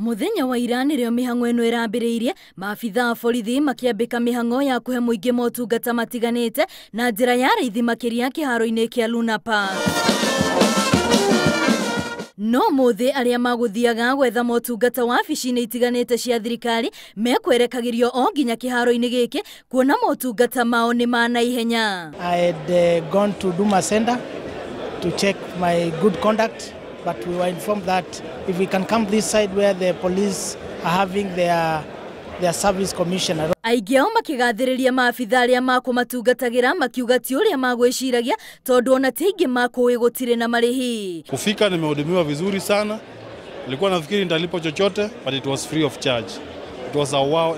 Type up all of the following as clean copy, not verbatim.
Muthenya wa ira nirio mihango eno irambiriirie, maabitha a borithi makiambika mihango ya kuhe muingi motungata matiganite na njira ya raithi makiria kiharo-ini kia Luna Park. No muthi aria maguthiaga gwetha motungata wa wabici-ini itiganite cia thirikari mekwerekagirio o nginya kiharo-ini giki kuona motungata mao ni ma naihenya. I had gone to Duma Center to check my good conduct, but we were informed that if we can come this side where the police are having their service commissioner. Aingi ao makigathiriria maabitha aria makumatungatagira makiuga ti uria magwiciragia tondu ona ti aingi makuwi gutire na marihi. Kufika nimehudumiwa vizuri sana. Nilikuwa nafikiri nitalipo chochote, but it was free of charge. It was a wow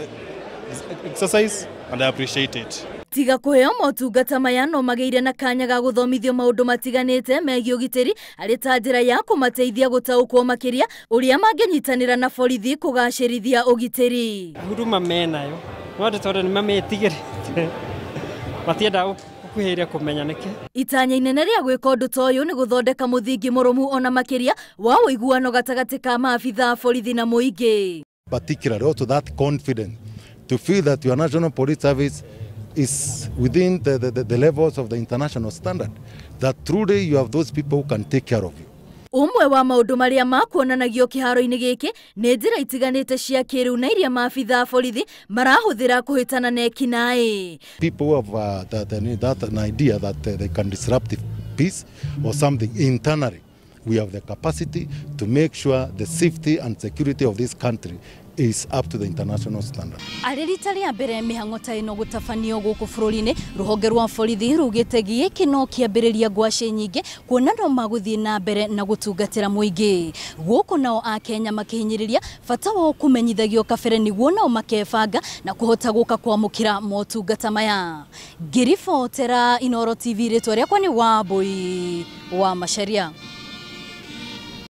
exercise and I appreciate it. Tiga kuheo motungata maya no magire na kanya ga guthomithio maundu matiganite megie ugitiri ari ta njira ya kumateithia gutaukwo makiria uria manginyitanira na borithi kugacirithia ugitiri. Huduma menayo no tondu ni mametigirite matienda kuhiria kumenya niki. Itanya inene ria gwika undu ta uyu ni guthondeka muthingi murumu ona makiria wa uiguano gatagati ka maabitha a borithi na muingi. Particularly also that confidence to feel that your national police service is within the levels of the international standard, that truly you have those people who can take care of you. Umwe wa maundu maria makuonanagio kiharo-ini giki ni njira itiganite cia kiriu na iria maabitha a borithi marahuthira kuhitana na ekinaĩ. People who have an idea that they can disrupt the peace or something internally, we have the capacity to make sure the safety and security of this country is up to the international standard. Arerita ria mbere mihango ta ino gutafanio guku bururi-ini, ruhonge rwa borithi rugite giki no kiambiriria ngwaci nyingi kuona no maguthie na mbere na gutungatira muingi. Guku nao Akenya makihinyiriria bata wa kumenyithagio kabere niguo nao makebanga na kuhota guka kwamukira motungata maya. Ngiribotera Inooro TV ritwa riakwa ni Wambui wa Macharia.